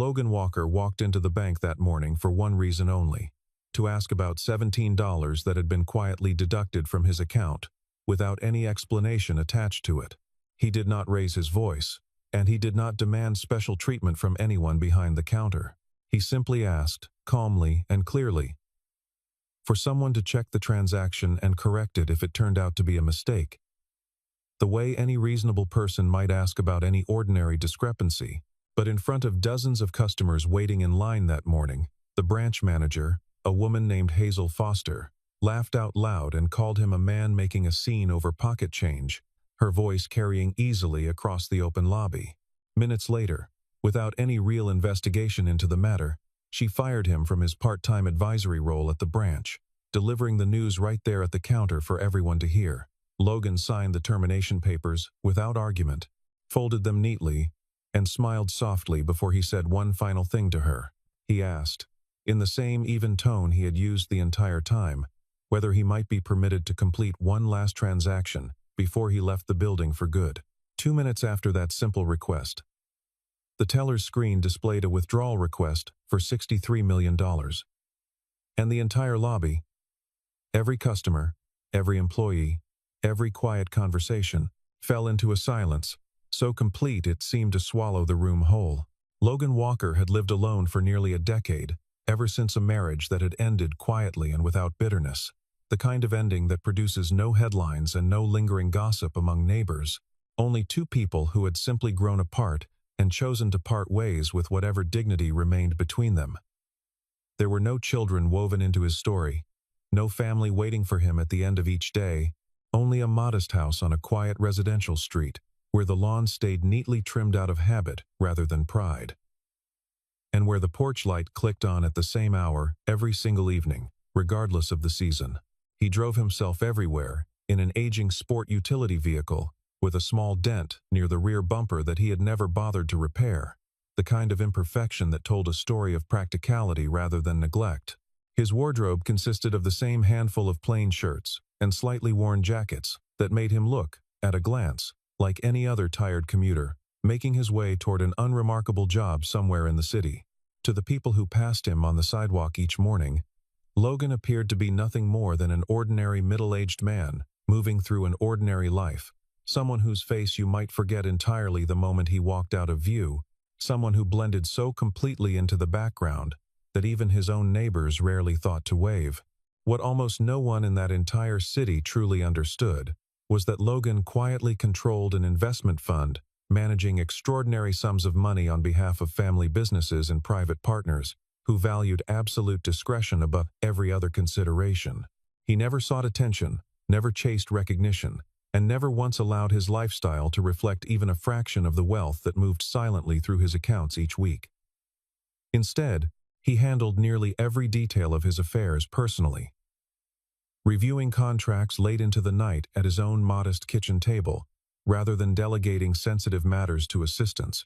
Logan Walker walked into the bank that morning for one reason only: to ask about $17 that had been quietly deducted from his account, without any explanation attached to it. He did not raise his voice, and he did not demand special treatment from anyone behind the counter. He simply asked, calmly and clearly, for someone to check the transaction and correct it if it turned out to be a mistake. The way any reasonable person might ask about any ordinary discrepancy. But in front of dozens of customers waiting in line that morning, the branch manager, a woman named Hazel Foster, laughed out loud and called him a man making a scene over pocket change, her voice carrying easily across the open lobby. Minutes later, without any real investigation into the matter, she fired him from his part-time advisory role at the branch, delivering the news right there at the counter for everyone to hear. Logan signed the termination papers without argument, folded them neatly, and smiled softly before he said one final thing to her. He asked, in the same even tone he had used the entire time, whether he might be permitted to complete one last transaction before he left the building for good. 2 minutes after that simple request, the teller's screen displayed a withdrawal request for $63 million. And the entire lobby, every customer, every employee, every quiet conversation, fell into a silence so complete it seemed to swallow the room whole. Logan Walker had lived alone for nearly a decade, ever since a marriage that had ended quietly and without bitterness, the kind of ending that produces no headlines and no lingering gossip among neighbors, only two people who had simply grown apart and chosen to part ways with whatever dignity remained between them. There were no children woven into his story, no family waiting for him at the end of each day, only a modest house on a quiet residential street, where the lawn stayed neatly trimmed out of habit rather than pride, and where the porch light clicked on at the same hour every single evening, regardless of the season. He drove himself everywhere, in an aging sport utility vehicle, with a small dent near the rear bumper that he had never bothered to repair, the kind of imperfection that told a story of practicality rather than neglect. His wardrobe consisted of the same handful of plain shirts and slightly worn jackets that made him look, at a glance, like any other tired commuter, making his way toward an unremarkable job somewhere in the city. To the people who passed him on the sidewalk each morning, Logan appeared to be nothing more than an ordinary middle-aged man, moving through an ordinary life, someone whose face you might forget entirely the moment he walked out of view, someone who blended so completely into the background that even his own neighbors rarely thought to wave. What almost no one in that entire city truly understood was that Logan quietly controlled an investment fund, managing extraordinary sums of money on behalf of family businesses and private partners, who valued absolute discretion above every other consideration. He never sought attention, never chased recognition, and never once allowed his lifestyle to reflect even a fraction of the wealth that moved silently through his accounts each week. Instead, he handled nearly every detail of his affairs personally, reviewing contracts late into the night at his own modest kitchen table, rather than delegating sensitive matters to assistants,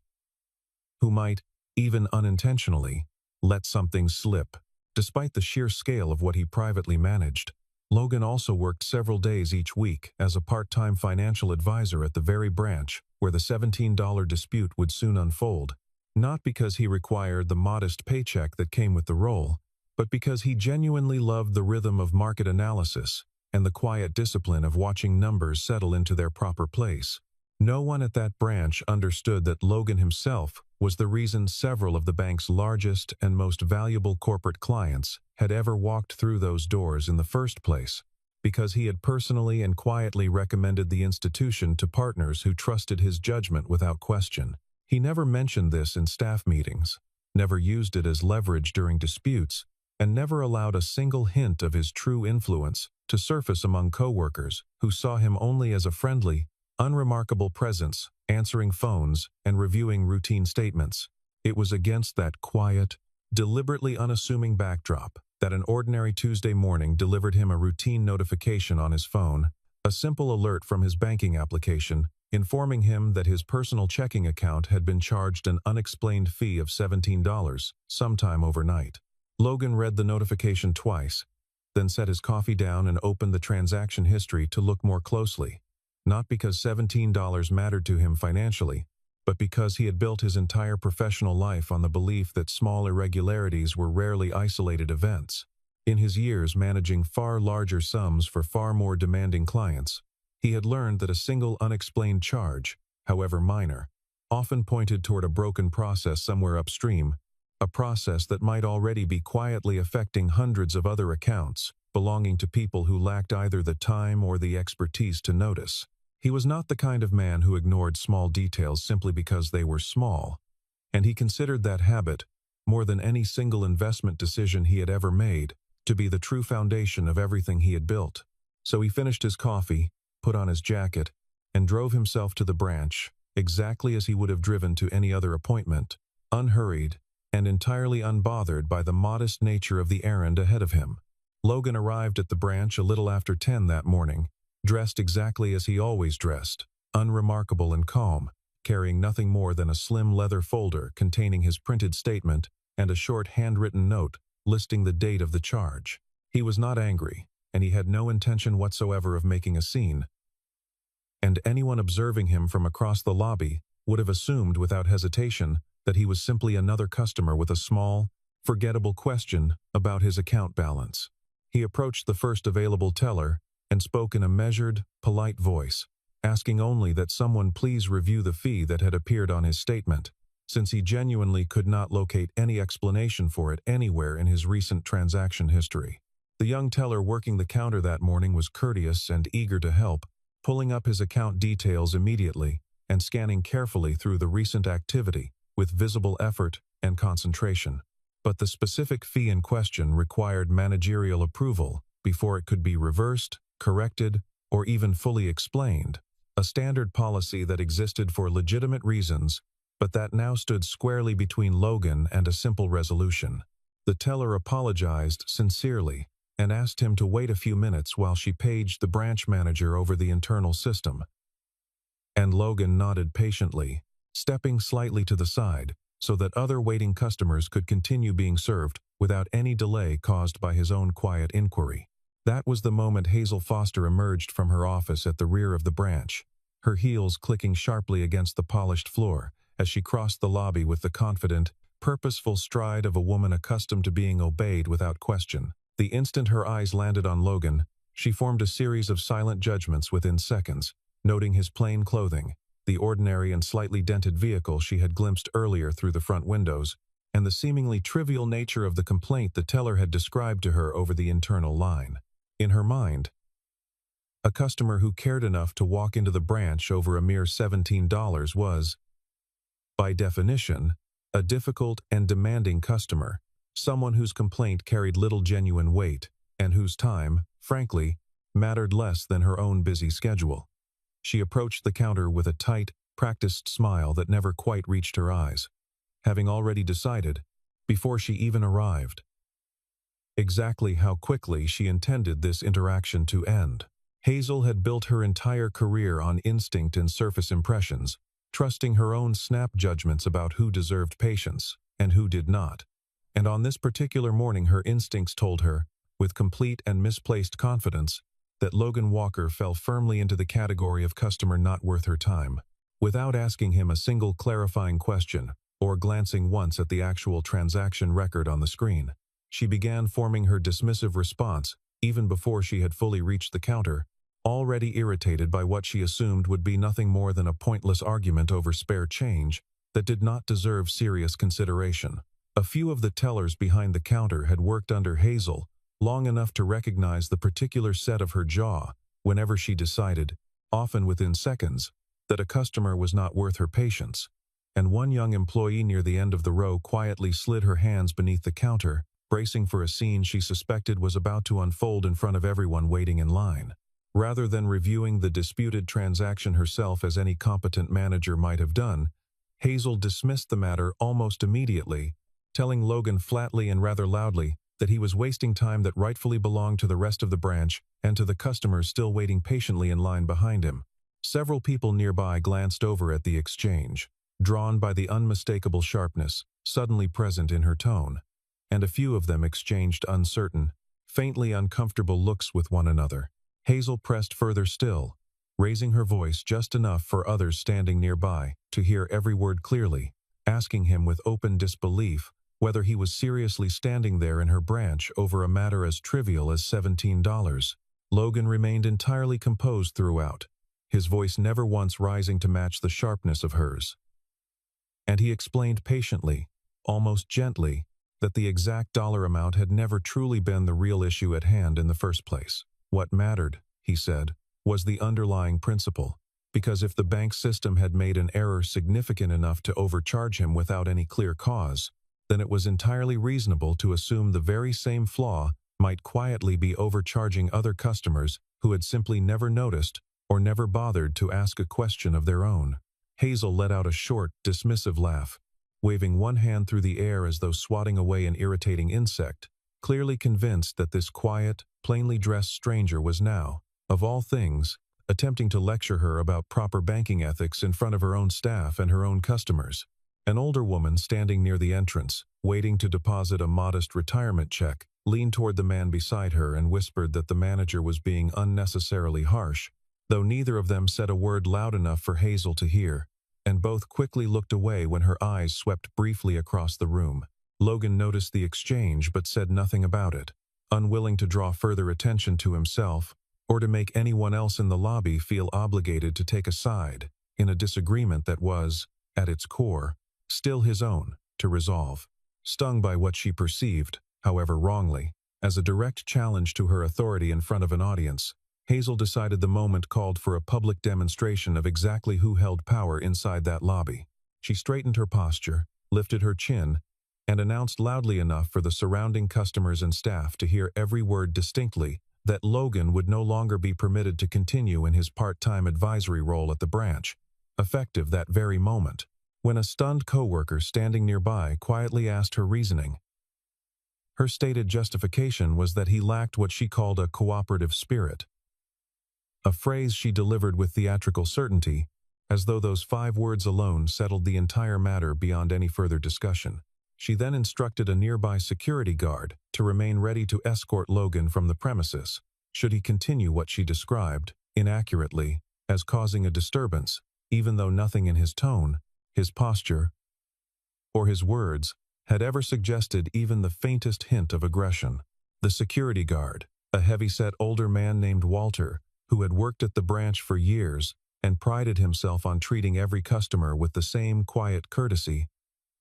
who might, even unintentionally, let something slip. Despite the sheer scale of what he privately managed, Logan also worked several days each week as a part-time financial advisor at the very branch where the $17 dispute would soon unfold, not because he required the modest paycheck that came with the role, but because he genuinely loved the rhythm of market analysis and the quiet discipline of watching numbers settle into their proper place. No one at that branch understood that Logan himself was the reason several of the bank's largest and most valuable corporate clients had ever walked through those doors in the first place, because he had personally and quietly recommended the institution to partners who trusted his judgment without question. He never mentioned this in staff meetings, never used it as leverage during disputes, and never allowed a single hint of his true influence to surface among coworkers who saw him only as a friendly, unremarkable presence, answering phones and reviewing routine statements. It was against that quiet, deliberately unassuming backdrop that an ordinary Tuesday morning delivered him a routine notification on his phone, a simple alert from his banking application, informing him that his personal checking account had been charged an unexplained fee of $17 sometime overnight. Logan read the notification twice, then set his coffee down and opened the transaction history to look more closely, not because $17 mattered to him financially, but because he had built his entire professional life on the belief that small irregularities were rarely isolated events. In his years managing far larger sums for far more demanding clients, he had learned that a single unexplained charge, however minor, often pointed toward a broken process somewhere upstream, a process that might already be quietly affecting hundreds of other accounts, belonging to people who lacked either the time or the expertise to notice. He was not the kind of man who ignored small details simply because they were small, and he considered that habit, more than any single investment decision he had ever made, to be the true foundation of everything he had built. So he finished his coffee, put on his jacket, and drove himself to the branch, exactly as he would have driven to any other appointment, unhurried and entirely unbothered by the modest nature of the errand ahead of him. Logan arrived at the branch a little after 10 that morning, dressed exactly as he always dressed, unremarkable and calm, carrying nothing more than a slim leather folder containing his printed statement and a short handwritten note listing the date of the charge. He was not angry, and he had no intention whatsoever of making a scene, and anyone observing him from across the lobby would have assumed without hesitation that he was simply another customer with a small, forgettable question about his account balance. He approached the first available teller and spoke in a measured, polite voice, asking only that someone please review the fee that had appeared on his statement, since he genuinely could not locate any explanation for it anywhere in his recent transaction history. The young teller working the counter that morning was courteous and eager to help, pulling up his account details immediately and scanning carefully through the recent activity with visible effort and concentration. But the specific fee in question required managerial approval before it could be reversed, corrected, or even fully explained, a standard policy that existed for legitimate reasons, but that now stood squarely between Logan and a simple resolution. The teller apologized sincerely and asked him to wait a few minutes while she paged the branch manager over the internal system. And Logan nodded patiently, stepping slightly to the side so that other waiting customers could continue being served without any delay caused by his own quiet inquiry. That was the moment Hazel Foster emerged from her office at the rear of the branch, her heels clicking sharply against the polished floor as she crossed the lobby with the confident, purposeful stride of a woman accustomed to being obeyed without question. The instant her eyes landed on Logan, she formed a series of silent judgments within seconds, noting his plain clothing, the ordinary and slightly dented vehicle she had glimpsed earlier through the front windows, and the seemingly trivial nature of the complaint the teller had described to her over the internal line. In her mind, a customer who cared enough to walk into the branch over a mere $17 was, by definition, a difficult and demanding customer, someone whose complaint carried little genuine weight, and whose time, frankly, mattered less than her own busy schedule. She approached the counter with a tight, practiced smile that never quite reached her eyes, having already decided, before she even arrived, exactly how quickly she intended this interaction to end. Hazel had built her entire career on instinct and surface impressions, trusting her own snap judgments about who deserved patience and who did not. And on this particular morning her instincts told her, with complete and misplaced confidence, that Logan Walker fell firmly into the category of customer not worth her time. Without asking him a single clarifying question, or glancing once at the actual transaction record on the screen, she began forming her dismissive response even before she had fully reached the counter, already irritated by what she assumed would be nothing more than a pointless argument over spare change that did not deserve serious consideration. A few of the tellers behind the counter had worked under Hazel long enough to recognize the particular set of her jaw whenever she decided, often within seconds, that a customer was not worth her patience, and one young employee near the end of the row quietly slid her hands beneath the counter, bracing for a scene she suspected was about to unfold in front of everyone waiting in line. Rather than reviewing the disputed transaction herself as any competent manager might have done, Hazel dismissed the matter almost immediately, telling Logan flatly and rather loudly that he was wasting time that rightfully belonged to the rest of the branch and to the customers still waiting patiently in line behind him. Several people nearby glanced over at the exchange, drawn by the unmistakable sharpness suddenly present in her tone, and a few of them exchanged uncertain, faintly uncomfortable looks with one another. Hazel pressed further still, raising her voice just enough for others standing nearby to hear every word clearly, asking him with open disbelief whether he was seriously standing there in her branch over a matter as trivial as $17. Logan remained entirely composed throughout, his voice never once rising to match the sharpness of hers. And he explained patiently, almost gently, that the exact dollar amount had never truly been the real issue at hand in the first place. What mattered, he said, was the underlying principle, because if the bank system had made an error significant enough to overcharge him without any clear cause, then it was entirely reasonable to assume the very same flaw might quietly be overcharging other customers who had simply never noticed or never bothered to ask a question of their own. Hazel let out a short, dismissive laugh, waving one hand through the air as though swatting away an irritating insect, clearly convinced that this quiet, plainly dressed stranger was now, of all things, attempting to lecture her about proper banking ethics in front of her own staff and her own customers. An older woman standing near the entrance, waiting to deposit a modest retirement check, leaned toward the man beside her and whispered that the manager was being unnecessarily harsh, though neither of them said a word loud enough for Hazel to hear, and both quickly looked away when her eyes swept briefly across the room. Logan noticed the exchange but said nothing about it, unwilling to draw further attention to himself or to make anyone else in the lobby feel obligated to take a side in a disagreement that was, at its core, still his own, to resolve. Stung by what she perceived, however wrongly, as a direct challenge to her authority in front of an audience, Hazel decided the moment called for a public demonstration of exactly who held power inside that lobby. She straightened her posture, lifted her chin, and announced loudly enough for the surrounding customers and staff to hear every word distinctly that Logan would no longer be permitted to continue in his part-time advisory role at the branch, effective that very moment, when a stunned coworker standing nearby quietly asked her reasoning. Her stated justification was that he lacked what she called a cooperative spirit, a phrase she delivered with theatrical certainty, as though those 5 words alone settled the entire matter beyond any further discussion. She then instructed a nearby security guard to remain ready to escort Logan from the premises, should he continue what she described, inaccurately, as causing a disturbance, even though nothing in his tone, his posture, or his words had ever suggested even the faintest hint of aggression. The security guard, a heavy-set older man named Walter, who had worked at the branch for years and prided himself on treating every customer with the same quiet courtesy,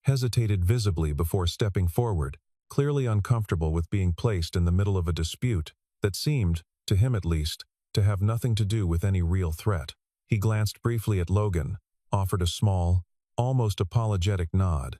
hesitated visibly before stepping forward, clearly uncomfortable with being placed in the middle of a dispute that seemed, to him at least, to have nothing to do with any real threat. He glanced briefly at Logan, offered a small, almost apologetic nod,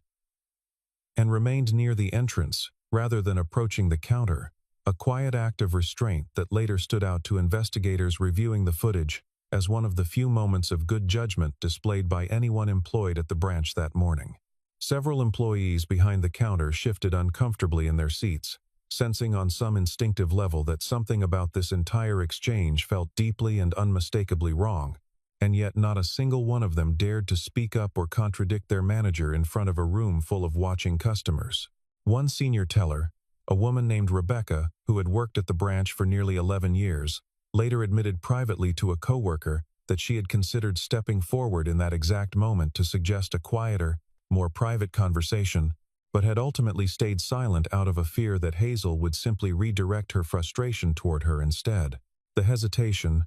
and remained near the entrance rather than approaching the counter, a quiet act of restraint that later stood out to investigators reviewing the footage as one of the few moments of good judgment displayed by anyone employed at the branch that morning. Several employees behind the counter shifted uncomfortably in their seats, sensing on some instinctive level that something about this entire exchange felt deeply and unmistakably wrong, and yet not a single one of them dared to speak up or contradict their manager in front of a room full of watching customers. One senior teller, a woman named Rebecca, who had worked at the branch for nearly 11 years, later admitted privately to a coworker that she had considered stepping forward in that exact moment to suggest a quieter, more private conversation, but had ultimately stayed silent out of a fear that Hazel would simply redirect her frustration toward her instead. The hesitation,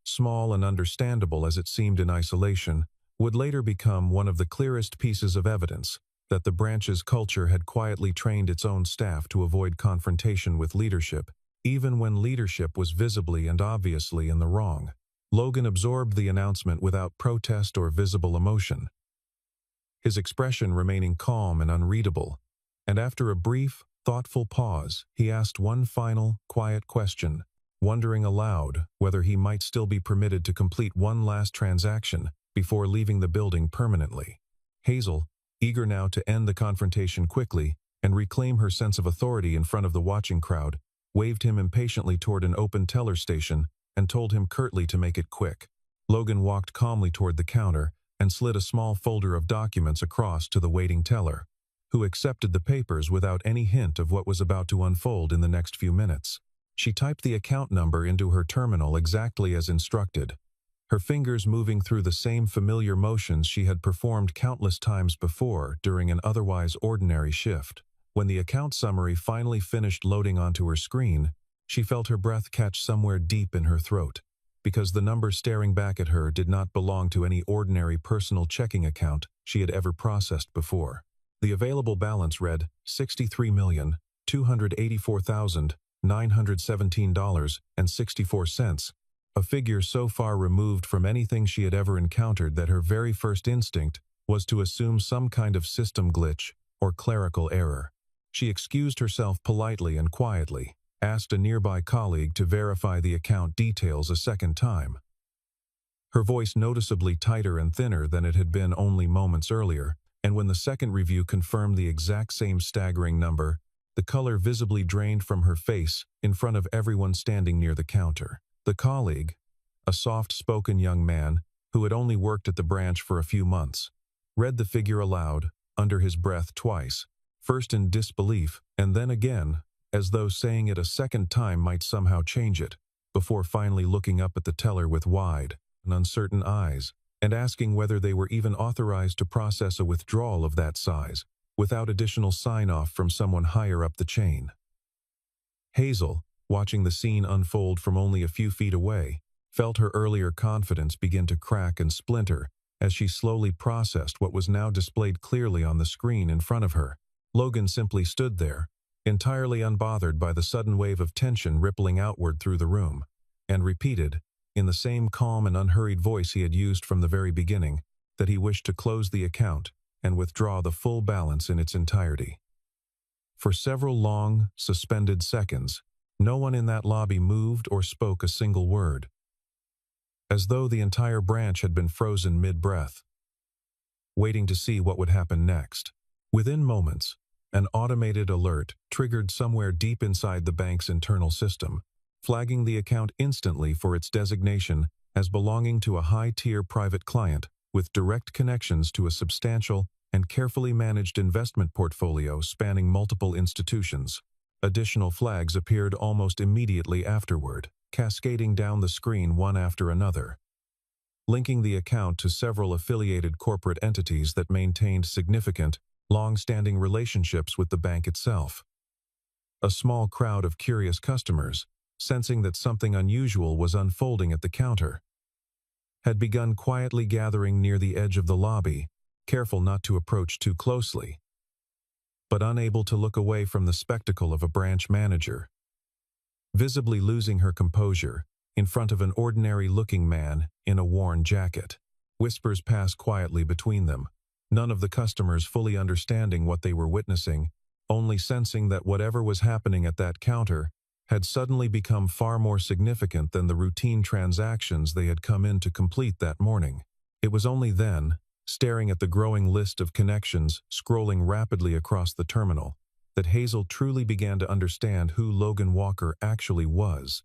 small and understandable as it seemed in isolation, would later become one of the clearest pieces of evidence that the branch's culture had quietly trained its own staff to avoid confrontation with leadership, even when leadership was visibly and obviously in the wrong. Logan absorbed the announcement without protest or visible emotion, his expression remaining calm and unreadable, and after a brief, thoughtful pause, he asked one final, quiet question, wondering aloud whether he might still be permitted to complete one last transaction before leaving the building permanently. Hazel, eager now to end the confrontation quickly and reclaim her sense of authority in front of the watching crowd, waved him impatiently toward an open teller station and told him curtly to make it quick. Logan walked calmly toward the counter and slid a small folder of documents across to the waiting teller, who accepted the papers without any hint of what was about to unfold in the next few minutes. She typed the account number into her terminal exactly as instructed, her fingers moving through the same familiar motions she had performed countless times before during an otherwise ordinary shift. When the account summary finally finished loading onto her screen, she felt her breath catch somewhere deep in her throat, because the number staring back at her did not belong to any ordinary personal checking account she had ever processed before. The available balance read $63,284,917.64, a figure so far removed from anything she had ever encountered that her very first instinct was to assume some kind of system glitch or clerical error. She excused herself politely and quietly, asked a nearby colleague to verify the account details a second time. Her voice noticeably tighter and thinner than it had been only moments earlier, and when the second review confirmed the exact same staggering number, the color visibly drained from her face in front of everyone standing near the counter. The colleague, a soft-spoken young man who had only worked at the branch for a few months, read the figure aloud, under his breath twice, first in disbelief and then again, as though saying it a second time might somehow change it, before finally looking up at the teller with wide and uncertain eyes, and asking whether they were even authorized to process a withdrawal of that size, without additional sign-off from someone higher up the chain. Hazel, watching the scene unfold from only a few feet away, felt her earlier confidence begin to crack and splinter as she slowly processed what was now displayed clearly on the screen in front of her. Logan simply stood there, entirely unbothered by the sudden wave of tension rippling outward through the room, and repeated, in the same calm and unhurried voice he had used from the very beginning, that he wished to close the account and withdraw the full balance in its entirety. For several long, suspended seconds, no one in that lobby moved or spoke a single word, as though the entire branch had been frozen mid-breath, waiting to see what would happen next. Within moments, an automated alert triggered somewhere deep inside the bank's internal system, flagging the account instantly for its designation as belonging to a high-tier private client with direct connections to a substantial and carefully managed investment portfolio spanning multiple institutions. Additional flags appeared almost immediately afterward, cascading down the screen one after another, linking the account to several affiliated corporate entities that maintained significant, long-standing relationships with the bank itself. A small crowd of curious customers, sensing that something unusual was unfolding at the counter, had begun quietly gathering near the edge of the lobby, careful not to approach too closely, but unable to look away from the spectacle of a branch manager, visibly losing her composure in front of an ordinary-looking man in a worn jacket. Whispers passed quietly between them, none of the customers fully understanding what they were witnessing, only sensing that whatever was happening at that counter had suddenly become far more significant than the routine transactions they had come in to complete that morning. It was only then, staring at the growing list of connections scrolling rapidly across the terminal, that Hazel truly began to understand who Logan Walker actually was.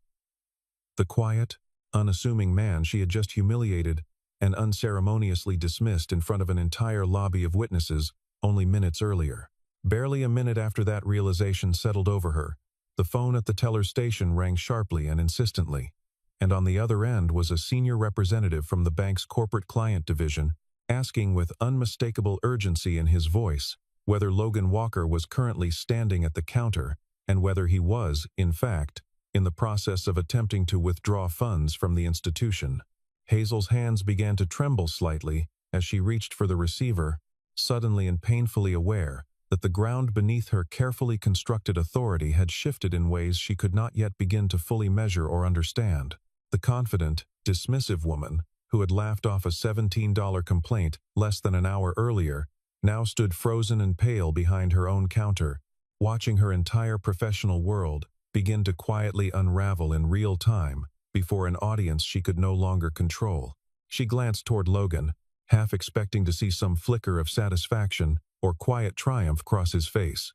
The quiet, unassuming man she had just humiliated and unceremoniously dismissed in front of an entire lobby of witnesses only minutes earlier. Barely a minute after that realization settled over her, the phone at the teller station rang sharply and insistently, and on the other end was a senior representative from the bank's corporate client division, asking with unmistakable urgency in his voice whether Logan Walker was currently standing at the counter and whether he was, in fact, in the process of attempting to withdraw funds from the institution. Hazel's hands began to tremble slightly as she reached for the receiver, suddenly and painfully aware that the ground beneath her carefully constructed authority had shifted in ways she could not yet begin to fully measure or understand. The confident, dismissive woman, who had laughed off a $17 complaint less than an hour earlier, now stood frozen and pale behind her own counter, watching her entire professional world begin to quietly unravel in real time before an audience she could no longer control. She glanced toward Logan, half expecting to see some flicker of satisfaction or quiet triumph cross his face.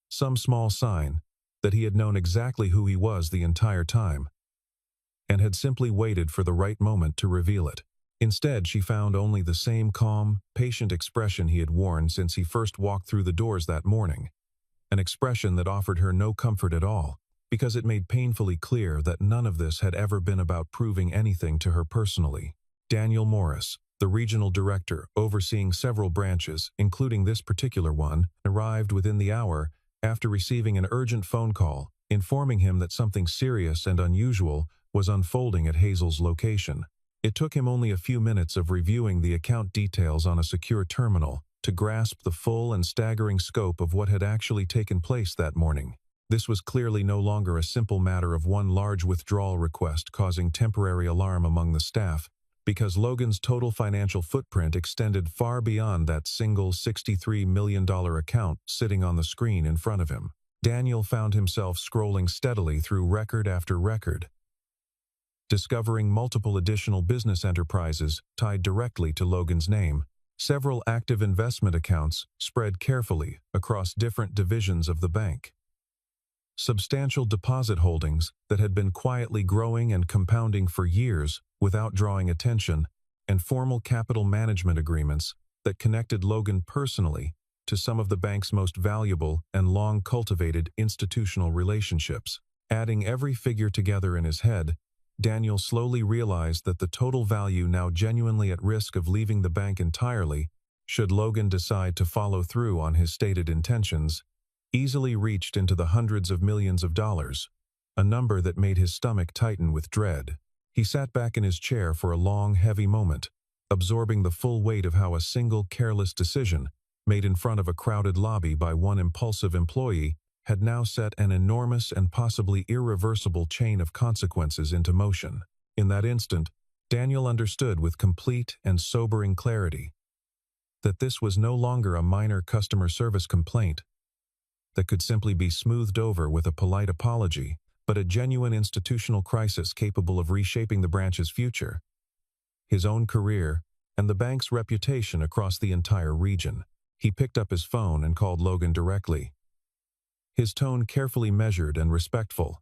Some small sign that he had known exactly who he was the entire time, and had simply waited for the right moment to reveal it. Instead, she found only the same calm, patient expression he had worn since he first walked through the doors that morning, an expression that offered her no comfort at all, because it made painfully clear that none of this had ever been about proving anything to her personally. Daniel Morris, the regional director overseeing several branches, including this particular one, arrived within the hour after receiving an urgent phone call informing him that something serious and unusual was unfolding at Hazel's location. It took him only a few minutes of reviewing the account details on a secure terminal to grasp the full and staggering scope of what had actually taken place that morning. This was clearly no longer a simple matter of one large withdrawal request causing temporary alarm among the staff, because Logan's total financial footprint extended far beyond that single $63 million account sitting on the screen in front of him. Daniel found himself scrolling steadily through record after record, discovering multiple additional business enterprises tied directly to Logan's name, several active investment accounts spread carefully across different divisions of the bank, substantial deposit holdings that had been quietly growing and compounding for years without drawing attention, and formal capital management agreements that connected Logan personally to some of the bank's most valuable and long-cultivated institutional relationships. Adding every figure together in his head, Daniel slowly realized that the total value now genuinely at risk of leaving the bank entirely, should Logan decide to follow through on his stated intentions, easily reached into the hundreds of millions of dollars, a number that made his stomach tighten with dread. He sat back in his chair for a long, heavy moment, absorbing the full weight of how a single careless decision, made in front of a crowded lobby by one impulsive employee, had now set an enormous and possibly irreversible chain of consequences into motion. In that instant, Daniel understood with complete and sobering clarity that this was no longer a minor customer service complaint that could simply be smoothed over with a polite apology, but a genuine institutional crisis capable of reshaping the branch's future, his own career, and the bank's reputation across the entire region. He picked up his phone and called Logan directly, his tone carefully measured and respectful,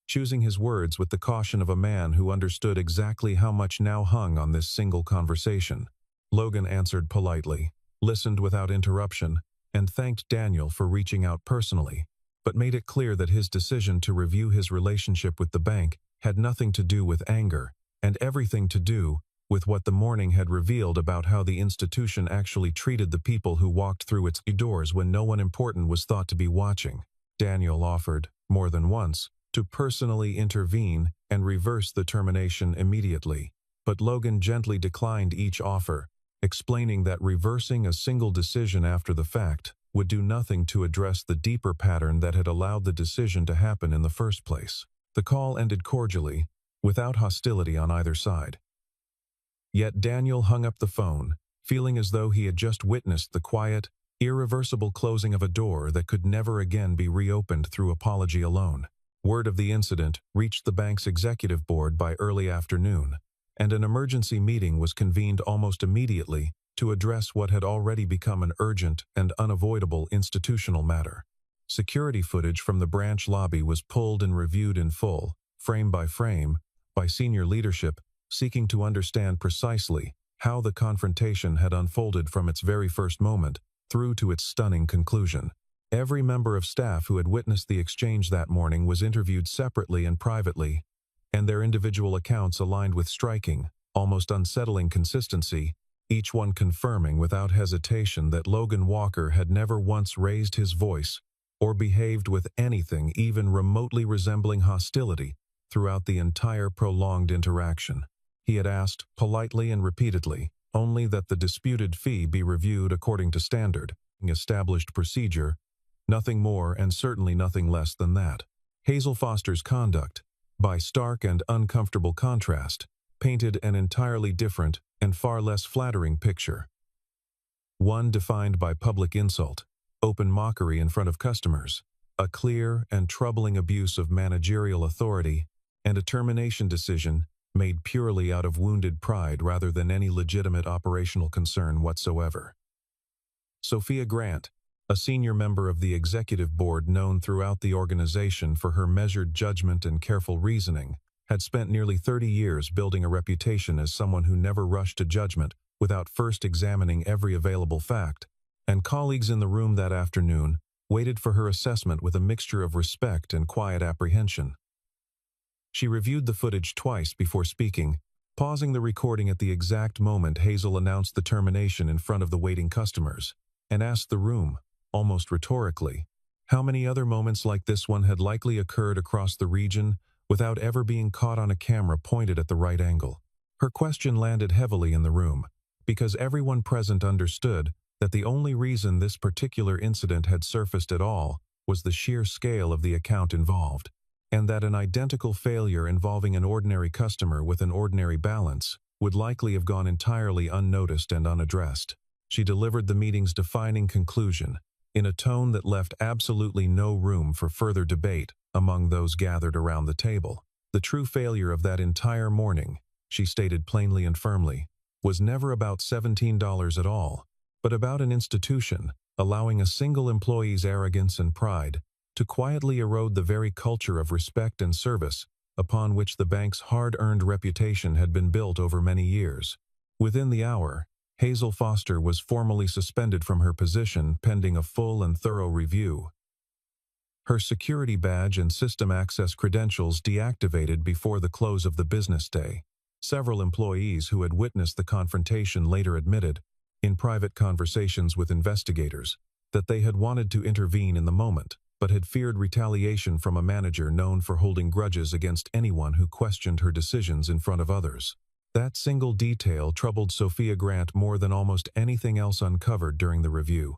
choosing his words with the caution of a man who understood exactly how much now hung on this single conversation. Logan answered politely, listened without interruption, and thanked Daniel for reaching out personally, but made it clear that his decision to review his relationship with the bank had nothing to do with anger, and everything to do with what the morning had revealed about how the institution actually treated the people who walked through its doors when no one important was thought to be watching. Daniel offered, more than once, to personally intervene and reverse the termination immediately, but Logan gently declined each offer, explaining that reversing a single decision after the fact would do nothing to address the deeper pattern that had allowed the decision to happen in the first place. The call ended cordially, without hostility on either side. Yet Daniel hung up the phone, feeling as though he had just witnessed the quiet, irreversible closing of a door that could never again be reopened through apology alone. Word of the incident reached the bank's executive board by early afternoon, and an emergency meeting was convened almost immediately to address what had already become an urgent and unavoidable institutional matter. Security footage from the branch lobby was pulled and reviewed in full, frame by frame, by senior leadership, seeking to understand precisely how the confrontation had unfolded from its very first moment through to its stunning conclusion. Every member of staff who had witnessed the exchange that morning was interviewed separately and privately, and their individual accounts aligned with striking, almost unsettling consistency, each one confirming without hesitation that Logan Walker had never once raised his voice or behaved with anything even remotely resembling hostility throughout the entire prolonged interaction. He had asked, politely and repeatedly, only that the disputed fee be reviewed according to standard, established procedure, nothing more and certainly nothing less than that. Hazel Foster's conduct, by stark and uncomfortable contrast, painted an entirely different and far less flattering picture. One defined by public insult, open mockery in front of customers, a clear and troubling abuse of managerial authority, and a termination decision made purely out of wounded pride rather than any legitimate operational concern whatsoever. Sophia Grant, a senior member of the executive board known throughout the organization for her measured judgment and careful reasoning, had spent nearly 30 years building a reputation as someone who never rushed to judgment without first examining every available fact, and colleagues in the room that afternoon waited for her assessment with a mixture of respect and quiet apprehension. She reviewed the footage twice before speaking, pausing the recording at the exact moment Hazel announced the termination in front of the waiting customers, and asked the room, almost rhetorically, how many other moments like this one had likely occurred across the region without ever being caught on a camera pointed at the right angle. Her question landed heavily in the room, because everyone present understood that the only reason this particular incident had surfaced at all was the sheer scale of the account involved, and that an identical failure involving an ordinary customer with an ordinary balance would likely have gone entirely unnoticed and unaddressed. She delivered the meeting's defining conclusion in a tone that left absolutely no room for further debate among those gathered around the table. The true failure of that entire morning, she stated plainly and firmly, was never about $17 at all, but about an institution allowing a single employee's arrogance and pride to quietly erode the very culture of respect and service upon which the bank's hard-earned reputation had been built over many years. Within the hour, Hazel Foster was formally suspended from her position pending a full and thorough review. Her security badge and system access credentials deactivated before the close of the business day. Several employees who had witnessed the confrontation later admitted, in private conversations with investigators, that they had wanted to intervene in the moment, but had feared retaliation from a manager known for holding grudges against anyone who questioned her decisions in front of others. That single detail troubled Sophia Grant more than almost anything else uncovered during the review,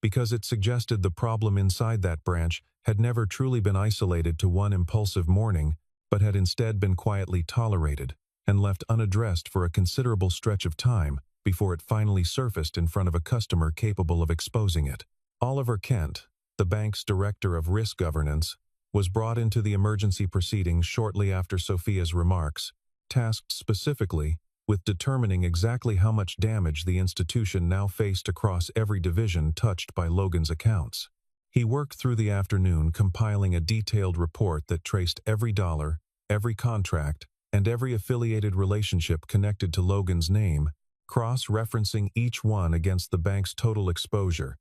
because it suggested the problem inside that branch had never truly been isolated to one impulsive morning, but had instead been quietly tolerated and left unaddressed for a considerable stretch of time before it finally surfaced in front of a customer capable of exposing it. Oliver Kent, the bank's director of risk governance, was brought into the emergency proceedings shortly after Sophia's remarks, tasked specifically with determining exactly how much damage the institution now faced across every division touched by Logan's accounts. He worked through the afternoon compiling a detailed report that traced every dollar, every contract, and every affiliated relationship connected to Logan's name, cross-referencing each one against the bank's total exposure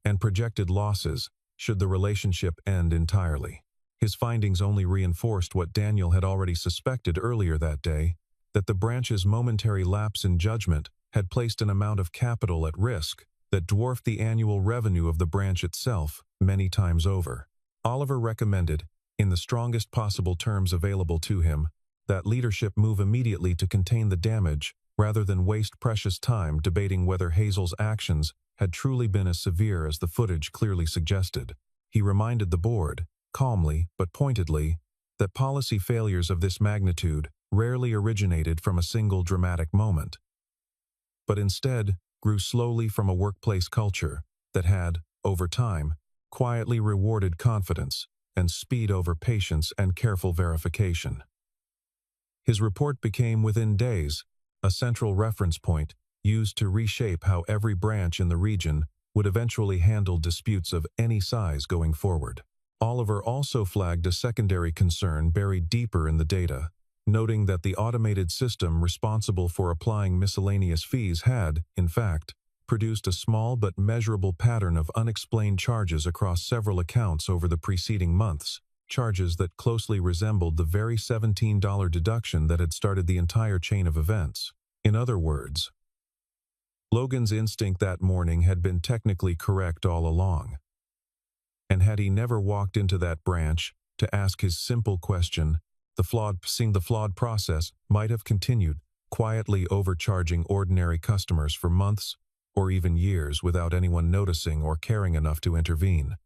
and projected losses should the relationship end entirely. His findings only reinforced what Daniel had already suspected earlier that day, that the branch's momentary lapse in judgment had placed an amount of capital at risk that dwarfed the annual revenue of the branch itself many times over. Oliver recommended, in the strongest possible terms available to him, that leadership move immediately to contain the damage rather than waste precious time debating whether Hazel's actions had truly been as severe as the footage clearly suggested. He reminded the board, calmly but pointedly, that policy failures of this magnitude rarely originated from a single dramatic moment, but instead grew slowly from a workplace culture that had, over time, quietly rewarded confidence and speed over patience and careful verification. His report became, within days, a central reference point used to reshape how every branch in the region would eventually handle disputes of any size going forward. Oliver also flagged a secondary concern buried deeper in the data, noting that the automated system responsible for applying miscellaneous fees had, in fact, produced a small but measurable pattern of unexplained charges across several accounts over the preceding months, charges that closely resembled the very $17 deduction that had started the entire chain of events. In other words, Logan's instinct that morning had been technically correct all along. And had he never walked into that branch to ask his simple question, the flawed process might have continued, quietly overcharging ordinary customers for months or even years without anyone noticing or caring enough to intervene.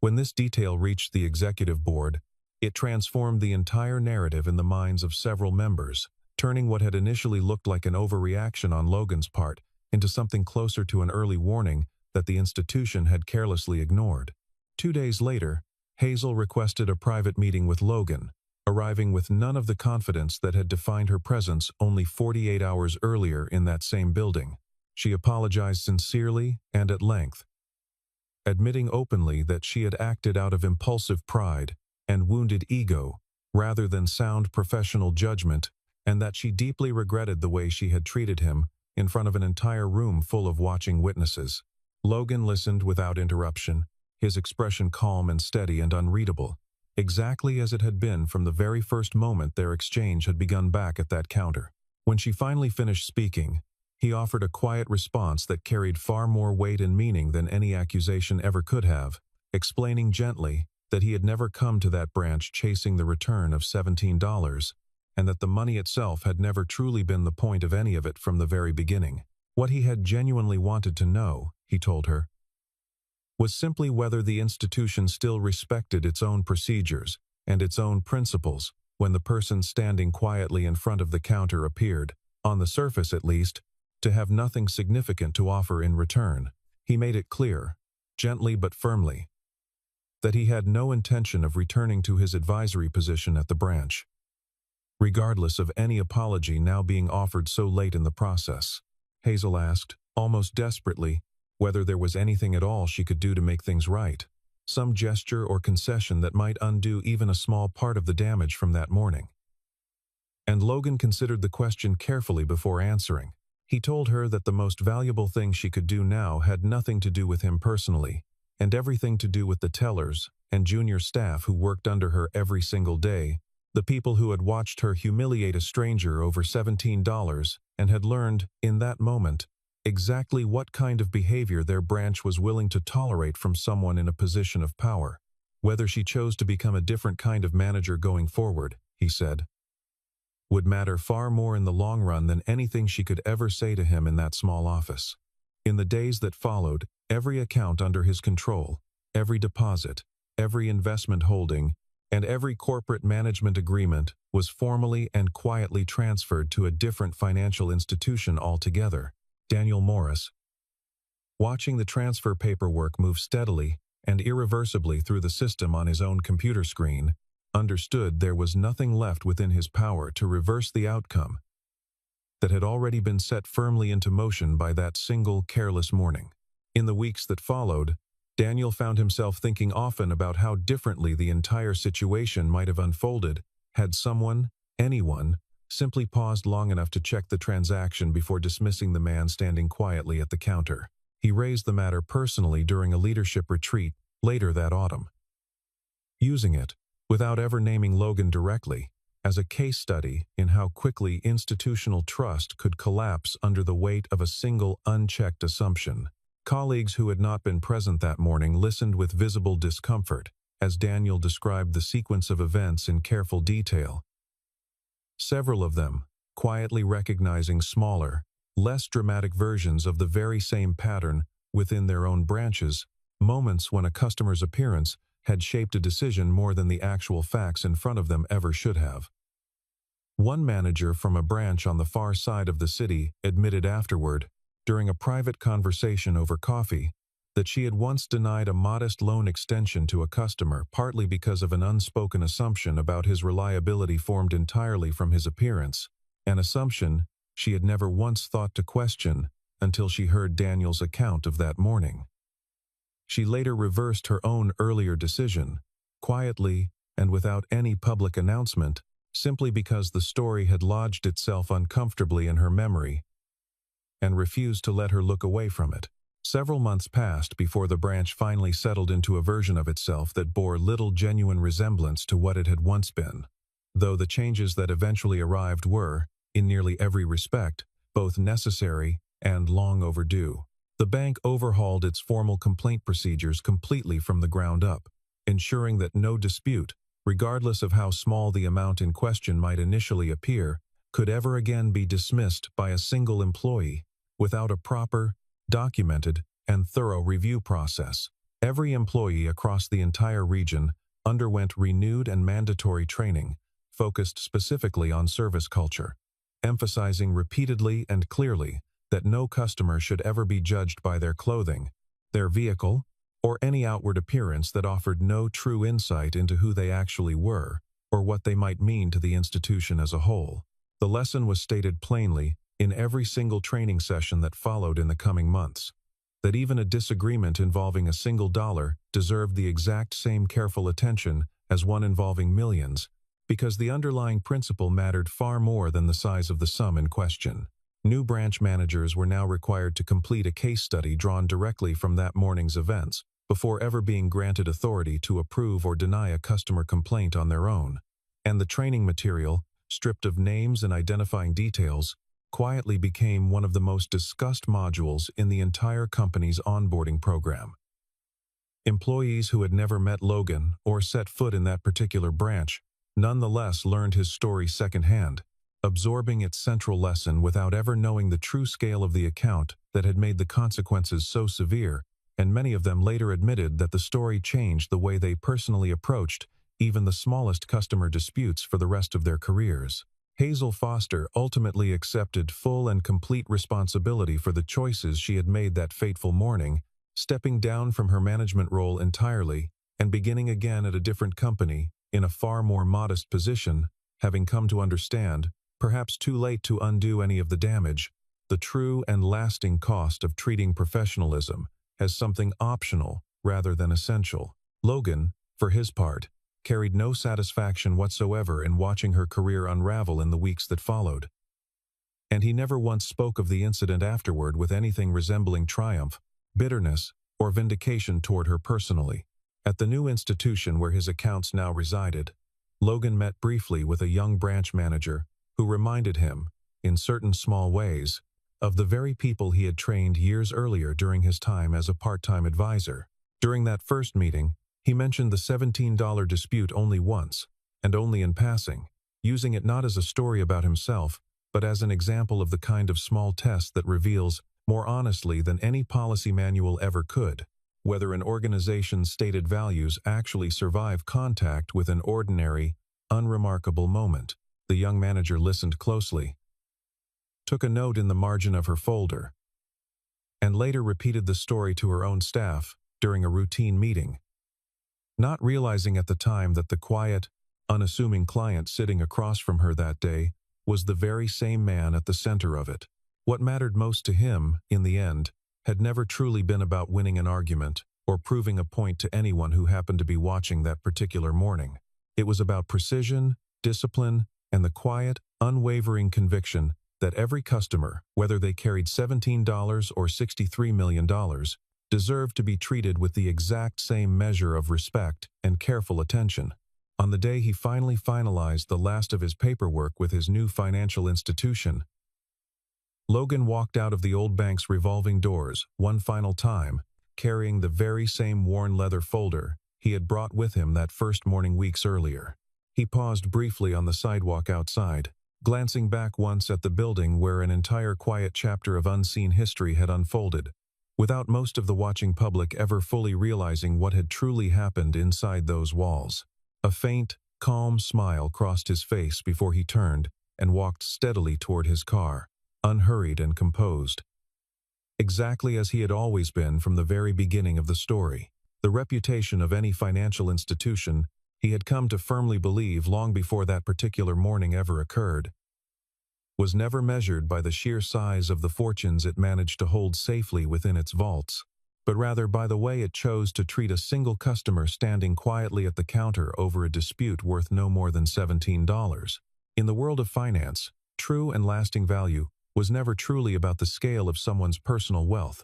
When this detail reached the executive board, it transformed the entire narrative in the minds of several members, turning what had initially looked like an overreaction on Logan's part into something closer to an early warning that the institution had carelessly ignored. 2 days later, Hazel requested a private meeting with Logan, arriving with none of the confidence that had defined her presence only 48 hours earlier in that same building. She apologized sincerely and at length, admitting openly that she had acted out of impulsive pride and wounded ego rather than sound professional judgment, and that she deeply regretted the way she had treated him in front of an entire room full of watching witnesses. Logan listened without interruption, his expression calm and steady and unreadable, exactly as it had been from the very first moment their exchange had begun back at that counter. When she finally finished speaking, he offered a quiet response that carried far more weight and meaning than any accusation ever could have, explaining gently that he had never come to that branch chasing the return of $17, and that the money itself had never truly been the point of any of it from the very beginning. What he had genuinely wanted to know, he told her, was simply whether the institution still respected its own procedures and its own principles when the person standing quietly in front of the counter appeared, on the surface at least, to have nothing significant to offer in return. He made it clear, gently but firmly, that he had no intention of returning to his advisory position at the branch, regardless of any apology now being offered so late in the process. Hazel asked, almost desperately, whether there was anything at all she could do to make things right, some gesture or concession that might undo even a small part of the damage from that morning. And Logan considered the question carefully before answering. He told her that the most valuable thing she could do now had nothing to do with him personally, and everything to do with the tellers and junior staff who worked under her every single day, the people who had watched her humiliate a stranger over $17 and had learned, in that moment, exactly what kind of behavior their branch was willing to tolerate from someone in a position of power. Whether she chose to become a different kind of manager going forward, he said, would matter far more in the long run than anything she could ever say to him in that small office. In the days that followed, every account under his control, every deposit, every investment holding, and every corporate management agreement was formally and quietly transferred to a different financial institution altogether. Daniel Morris, watching the transfer paperwork move steadily and irreversibly through the system on his own computer screen, understood there was nothing left within his power to reverse the outcome that had already been set firmly into motion by that single careless morning. In the weeks that followed, Daniel found himself thinking often about how differently the entire situation might have unfolded had someone, anyone, simply paused long enough to check the transaction before dismissing the man standing quietly at the counter. He raised the matter personally during a leadership retreat later that autumn, using it, without ever naming Logan directly, as a case study in how quickly institutional trust could collapse under the weight of a single unchecked assumption. Colleagues who had not been present that morning listened with visible discomfort as Daniel described the sequence of events in careful detail. Several of them, quietly recognizing smaller, less dramatic versions of the very same pattern within their own branches, moments when a customer's appearance had shaped a decision more than the actual facts in front of them ever should have. One manager from a branch on the far side of the city admitted afterward, during a private conversation over coffee, that she had once denied a modest loan extension to a customer partly because of an unspoken assumption about his reliability formed entirely from his appearance, an assumption she had never once thought to question until she heard Daniel's account of that morning. She later reversed her own earlier decision, quietly and without any public announcement, simply because the story had lodged itself uncomfortably in her memory and refused to let her look away from it. Several months passed before the branch finally settled into a version of itself that bore little genuine resemblance to what it had once been, though the changes that eventually arrived were, in nearly every respect, both necessary and long overdue. The bank overhauled its formal complaint procedures completely from the ground up, ensuring that no dispute, regardless of how small the amount in question might initially appear, could ever again be dismissed by a single employee without a proper, documented, and thorough review process. Every employee across the entire region underwent renewed and mandatory training, focused specifically on service culture, emphasizing repeatedly and clearly that no customer should ever be judged by their clothing, their vehicle, or any outward appearance that offered no true insight into who they actually were or what they might mean to the institution as a whole. The lesson was stated plainly in every single training session that followed in the coming months, that even a disagreement involving a single dollar deserved the exact same careful attention as one involving millions, because the underlying principle mattered far more than the size of the sum in question. New branch managers were now required to complete a case study drawn directly from that morning's events, before ever being granted authority to approve or deny a customer complaint on their own. And the training material, stripped of names and identifying details, quietly became one of the most discussed modules in the entire company's onboarding program. Employees who had never met Logan or set foot in that particular branch nonetheless learned his story secondhand, absorbing its central lesson without ever knowing the true scale of the account that had made the consequences so severe, and many of them later admitted that the story changed the way they personally approached even the smallest customer disputes for the rest of their careers. Hazel Foster ultimately accepted full and complete responsibility for the choices she had made that fateful morning, stepping down from her management role entirely and beginning again at a different company in a far more modest position, having come to understand, perhaps too late to undo any of the damage, the true and lasting cost of treating professionalism as something optional rather than essential. Logan, for his part, carried no satisfaction whatsoever in watching her career unravel in the weeks that followed. And he never once spoke of the incident afterward with anything resembling triumph, bitterness, or vindication toward her personally. At the new institution where his accounts now resided, Logan met briefly with a young branch manager who reminded him, in certain small ways, of the very people he had trained years earlier during his time as a part-time advisor. During that first meeting, he mentioned the $17 dispute only once, and only in passing, using it not as a story about himself, but as an example of the kind of small test that reveals, more honestly than any policy manual ever could, whether an organization's stated values actually survive contact with an ordinary, unremarkable moment. The young manager listened closely, took a note in the margin of her folder, and later repeated the story to her own staff during a routine meeting, not realizing at the time that the quiet, unassuming client sitting across from her that day was the very same man at the center of it. What mattered most to him, in the end, had never truly been about winning an argument or proving a point to anyone who happened to be watching that particular morning. It was about precision, discipline, and the quiet, unwavering conviction that every customer, whether they carried $17 or $63 million, deserved to be treated with the exact same measure of respect and careful attention. On the day he finally finalized the last of his paperwork with his new financial institution, Logan walked out of the old bank's revolving doors one final time, carrying the very same worn leather folder he had brought with him that first morning weeks earlier. He paused briefly on the sidewalk outside, glancing back once at the building where an entire quiet chapter of unseen history had unfolded, without most of the watching public ever fully realizing what had truly happened inside those walls. A faint, calm smile crossed his face before he turned and walked steadily toward his car, unhurried and composed. Exactly as he had always been from the very beginning of the story. The reputation of any financial institution, he had come to firmly believe long before that particular morning ever occurred, was never measured by the sheer size of the fortunes it managed to hold safely within its vaults, but rather by the way it chose to treat a single customer standing quietly at the counter over a dispute worth no more than $17. In the world of finance, true and lasting value was never truly about the scale of someone's personal wealth,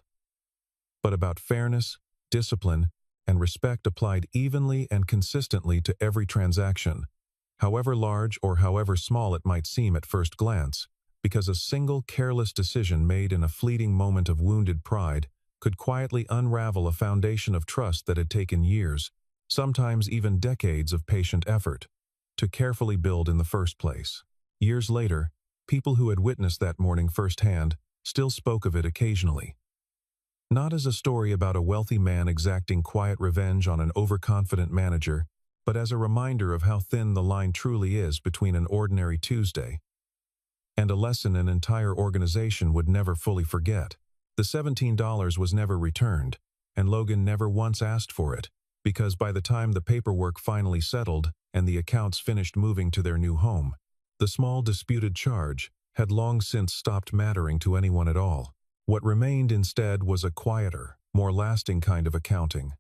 but about fairness, discipline, and respect applied evenly and consistently to every transaction, however large or however small it might seem at first glance, because a single careless decision made in a fleeting moment of wounded pride could quietly unravel a foundation of trust that had taken years, sometimes even decades of patient effort, to carefully build in the first place. Years later, people who had witnessed that morning firsthand still spoke of it occasionally. Not as a story about a wealthy man exacting quiet revenge on an overconfident manager, but as a reminder of how thin the line truly is between an ordinary Tuesday and a lesson an entire organization would never fully forget. The $17 was never returned, and Logan never once asked for it, because by the time the paperwork finally settled and the accounts finished moving to their new home, the small disputed charge had long since stopped mattering to anyone at all. What remained instead was a quieter, more lasting kind of accounting,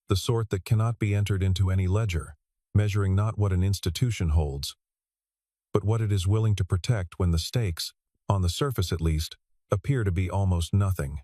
the sort that cannot be entered into any ledger, measuring not what an institution holds, but what it is willing to protect when the stakes, on the surface at least, appear to be almost nothing.